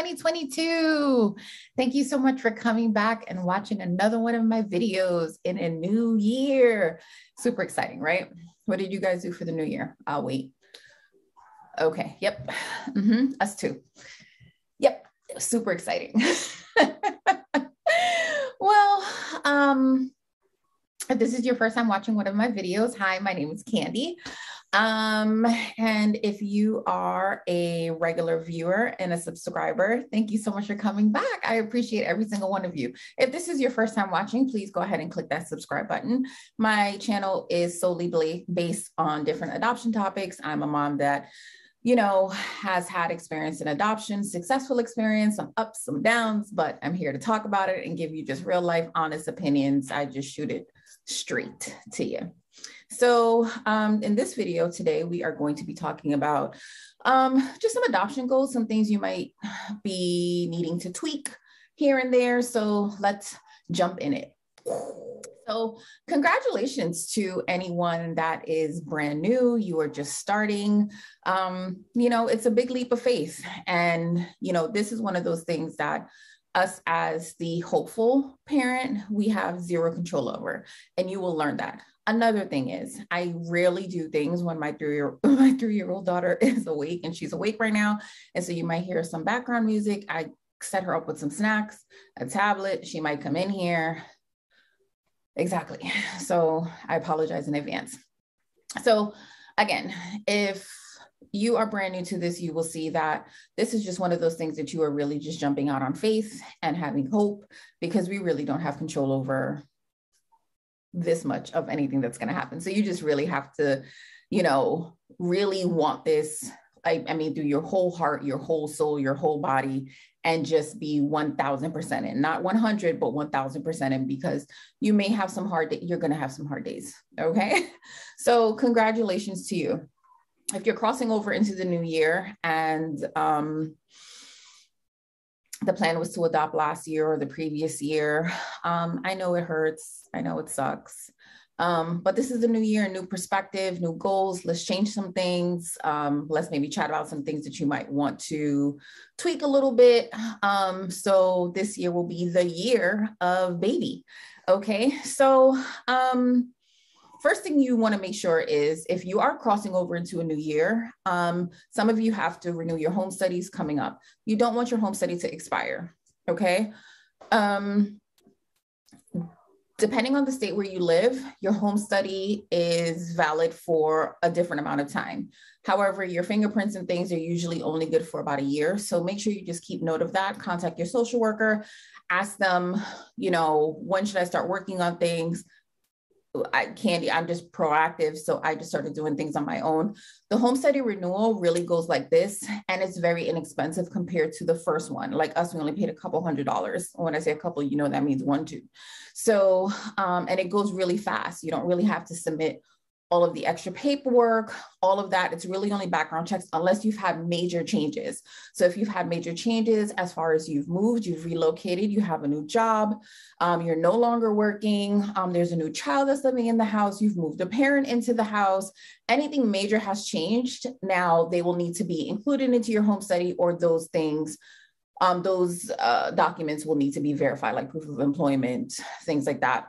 2022. Thank you so much for coming back and watching another one of my videos in a new year. Super exciting, right? What did you guys do for the new year? I'll wait. Okay. Yep. Us too. Yep. Super exciting. Well, if this is your first time watching one of my videos, hi, my name is Khandy. And if you are a regular viewer and a subscriber, thank you so much for coming back. I appreciate every single one of you. If this is your first time watching, please go ahead and click that subscribe button. My channel is solely based on different adoption topics. I'm a mom that has had experience in adoption, successful experience, some ups, some downs, but I'm here to talk about it and give you just real life, honest opinions. I just shoot it straight to you. So in this video today, we are going to be talking about just some adoption goals, some things you might be needing to tweak here and there. So let's jump in it. So congratulations to anyone that is brand new. You are just starting. It's a big leap of faith. And, this is one of those things that us as the hopeful parent, we have zero control over, and you will learn that. Another thing is I rarely do things when my three-year-old daughter is awake, and she's awake right now. And so you might hear some background music. I set her up with some snacks, a tablet. She might come in here. Exactly. So I apologize in advance. So again, if you are brand new to this, you will see that this is just one of those things that you are really just jumping out on faith and having hope, because we really don't have control over this much of anything that's going to happen. So you just really have to, really want this. I mean, through your whole heart, your whole soul, your whole body, and just be 1000% in, not 100, but 1000% in, because you may have some hard days. You're going to have some hard days. Okay. So congratulations to you. If you're crossing over into the new year and the plan was to adopt last year or the previous year, I know it hurts. I know it sucks. But this is the new year, new perspective, new goals. Let's change some things. Let's maybe chat about some things that you might want to tweak a little bit. So this year will be the year of baby. Okay. So, first thing you want to make sure is if you are crossing over into a new year, some of you have to renew your home studies coming up. You don't want your home study to expire. Okay. Depending on the state where you live, your home study is valid for a different amount of time. However, your fingerprints and things are usually only good for about a year. So make sure you just keep note of that. Contact your social worker, ask them, when should I start working on things? I'm just proactive. So I just started doing things on my own. The home study renewal really goes like this, and it's very inexpensive compared to the first one. Like us, we only paid a couple $100s. When I say a couple, that means 1, 2. So, and it goes really fast. You don't really have to submit all of the extra paperwork, all of that. It's really only background checks unless you've had major changes. So if you've had major changes as far as you've moved, you've relocated, you have a new job, you're no longer working, there's a new child that's living in the house, you've moved a parent into the house, anything major has changed, now they will need to be included into your home study, or those things, those documents will need to be verified, like proof of employment, things like that.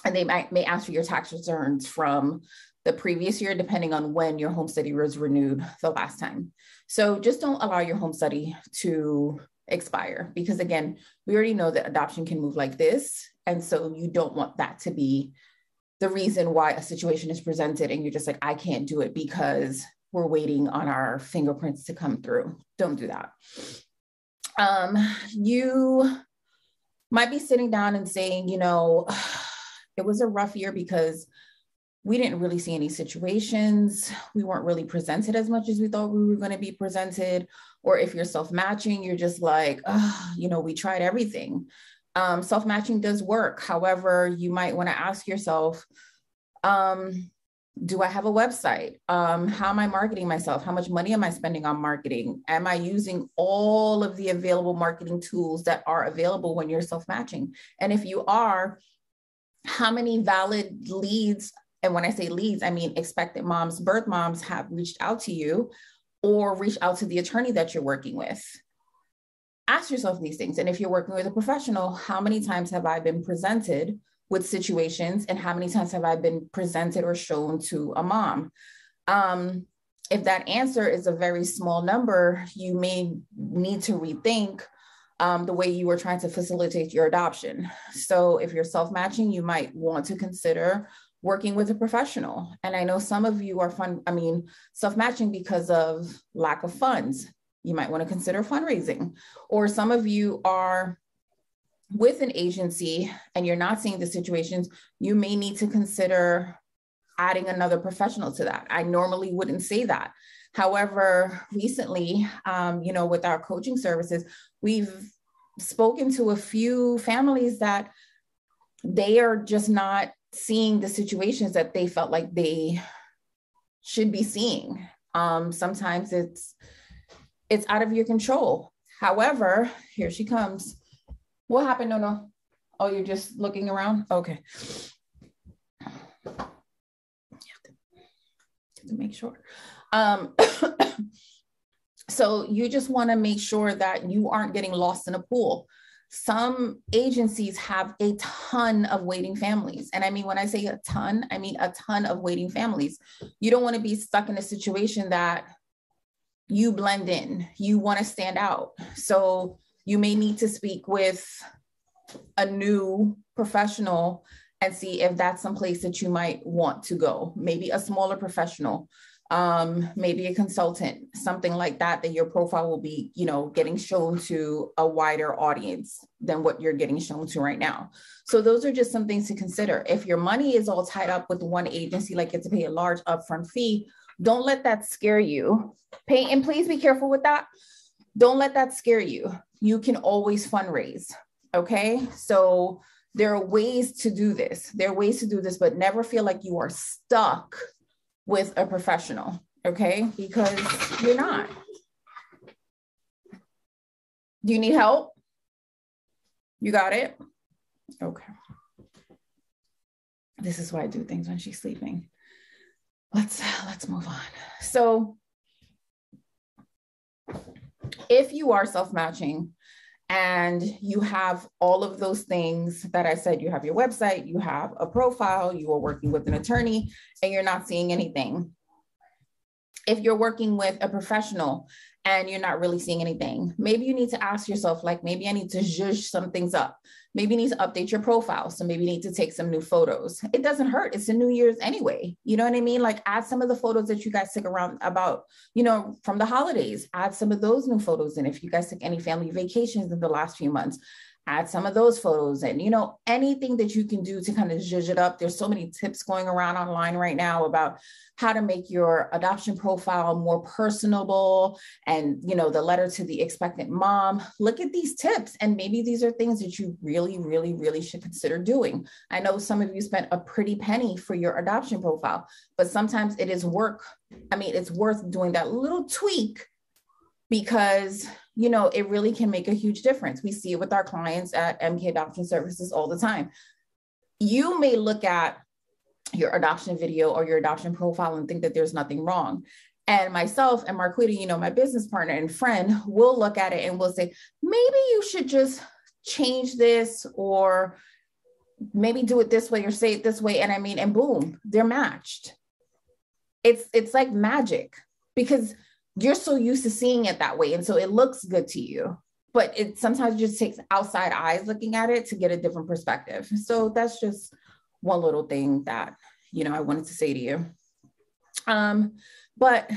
And they may ask for your tax returns from the previous year, depending on when your home study was renewed the last time. So just don't allow your home study to expire, because again, we already know that adoption can move like this. And so you don't want that to be the reason why a situation is presented and you're just like, I can't do it because we're waiting on our fingerprints to come through. Don't do that. You might be sitting down and saying, it was a rough year because we didn't really see any situations. We weren't really presented as much as we thought we were going to be presented. Or if you're self-matching, you're just like, we tried everything. Self-matching does work. However, you might want to ask yourself, do I have a website? How am I marketing myself? How much money am I spending on marketing? Am I using all of the available marketing tools that are available when you're self-matching? And if you are, how many valid leads, and when I say leads, I mean expectant moms, birth moms, have reached out to you or reached out to the attorney that you're working with? ask yourself these things. And if you're working with a professional, how many times have I been presented with situations, and how many times have I been presented or shown to a mom? If that answer is a very small number, you may need to rethink the way you were trying to facilitate your adoption. So if you're self-matching, you might want to consider working with a professional. And I know some of you are self-matching because of lack of funds. You might want to consider fundraising. Or some of you are with an agency and you're not seeing the situations, you may need to consider adding another professional to that. I normally wouldn't say that. However, recently, with our coaching services, we've spoken to a few families that they are just not seeing the situations that they felt like they should be seeing. Sometimes it's out of your control. However, here she comes. What happened? No. Oh, you're just looking around? Okay. You have to make sure. So you just want to make sure that you aren't getting lost in a pool. Some agencies have a ton of waiting families. And I mean, when I say a ton, I mean a ton of waiting families. You don't want to be stuck in a situation that you blend in. You want to stand out. So you may need to speak with a new professional and see if that's someplace that you might want to go. Maybe a smaller professional, maybe a consultant, something like that, that your profile will be, getting shown to a wider audience than what you're getting shown to right now. So those are just some things to consider. If your money is all tied up with one agency, like you have to pay a large upfront fee, don't let that scare you. And please be careful with that. Don't let that scare you. You can always fundraise. Okay. So there are ways to do this. But never feel like you are stuck with a professional. Okay. Because you're not. Do you need help? You got it? Okay. This is why I do things when she's sleeping. Let's move on. So if you are self-matching and you have all of those things that I said, you have your website, you have a profile, you are working with an attorney, and you're not seeing anything. If you're working with a professional and you're not really seeing anything, maybe you need to ask yourself, like, maybe I need to zhuzh some things up. Maybe you need to update your profile. So maybe you need to take some new photos. It doesn't hurt. It's a New Year's anyway. You know what I mean? Like, add some of the photos that you guys took around about, from the holidays, add some of those new photos in. If you guys took any family vacations in the last few months, add some of those photos and, anything that you can do to kind of zhuzh it up. There's so many tips going around online right now about how to make your adoption profile more personable and, the letter to the expectant mom. Look at these tips. And maybe these are things that you really, really, really should consider doing. I know some of you spent a pretty penny for your adoption profile, but sometimes it is work. It's worth doing that little tweak because it really can make a huge difference. We see it with our clients at MK Adoption Services all the time. You may look at your adoption video or your adoption profile and think that there's nothing wrong. And myself and Marquita, my business partner and friend, will look at it and we'll say, maybe you should just change this, or maybe do it this way or say it this way. And boom, they're matched. It's like magic because you're so used to seeing it that way. And so it looks good to you, but it sometimes just takes outside eyes looking at it to get a different perspective. So that's just one little thing that, I wanted to say to you. But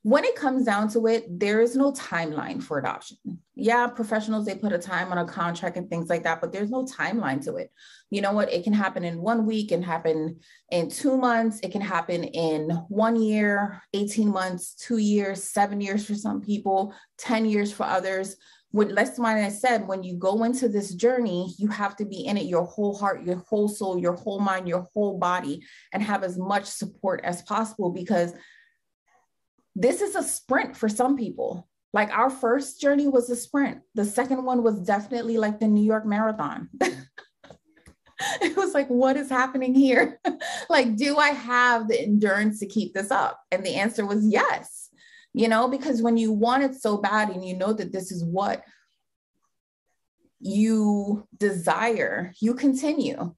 when it comes down to it, there is no timeline for adoption. Yeah, professionals, they put a time on a contract and things like that, but there's no timeline to it. You know what? It can happen in 1 week, it can happen in 2 months, it can happen in 1 year, 18 months, 2 years, 7 years for some people, 10 years for others. Like I said, when you go into this journey, you have to be in it, your whole heart, your whole soul, your whole mind, your whole body, and have as much support as possible, because this is a sprint for some people. Like, our first journey was a sprint. The second one was definitely like the New York Marathon. It was like, what is happening here? Like, do I have the endurance to keep this up? And the answer was yes. Because when you want it so bad and you know that this is what you desire, you continue.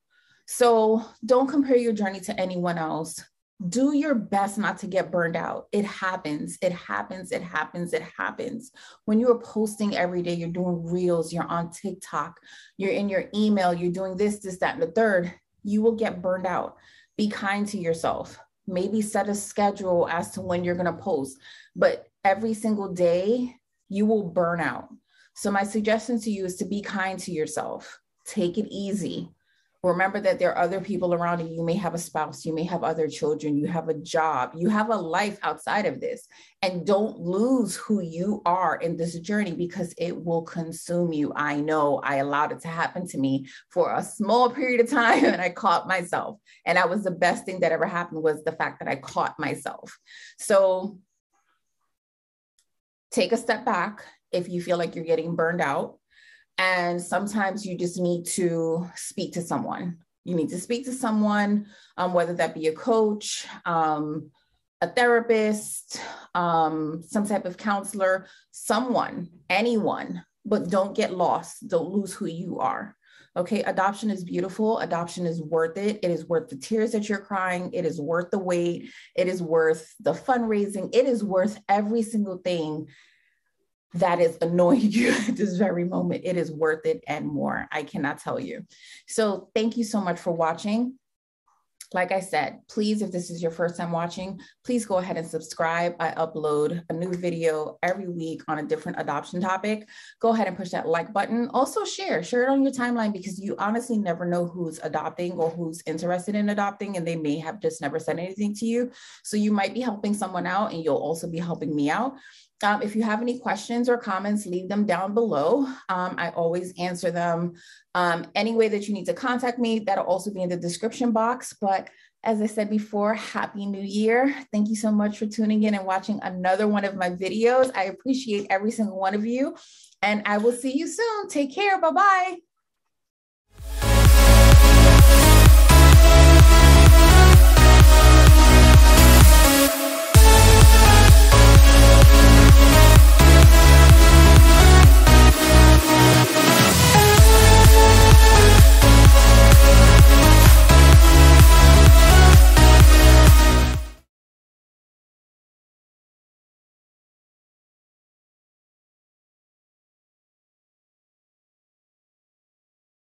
So don't compare your journey to anyone else. Do your best not to get burned out. It happens. It happens. It happens. It happens. When you are posting every day, you're doing reels, you're on TikTok, you're in your email, you're doing this, that, and the third, you will get burned out. Be kind to yourself. Maybe set a schedule as to when you're going to post, but every single day you will burn out. So my suggestion to you is to be kind to yourself. Take it easy. Remember that there are other people around you. You may have a spouse, you may have other children, you have a job, you have a life outside of this. And don't lose who you are in this journey because it will consume you. I know I allowed it to happen to me for a small period of time and I caught myself. And that was the best thing that ever happened, was the fact that I caught myself. So take a step back if you feel like you're getting burned out. And sometimes you just need to speak to someone. You need to speak to someone, whether that be a coach, a therapist, some type of counselor, someone, anyone, but don't get lost. Don't lose who you are. Okay. Adoption is beautiful. Adoption is worth it. It is worth the tears that you're crying. It is worth the wait. It is worth the fundraising. It is worth every single thing that is annoying you at this very moment. It is worth it and more. I cannot tell you. So thank you so much for watching. Like I said, please, if this is your first time watching, please go ahead and subscribe. I upload a new video every week on a different adoption topic. Go ahead and push that like button. Also share it on your timeline, because you honestly never know who's adopting or who's interested in adopting, and they may have just never said anything to you. So you might be helping someone out and you'll also be helping me out. If you have any questions or comments, leave them down below. I always answer them. Any way that you need to contact me, that'll also be in the description box. But as I said before, Happy New Year. Thank you so much for tuning in and watching another one of my videos. I appreciate every single one of you, and I will see you soon. Take care. Bye-bye.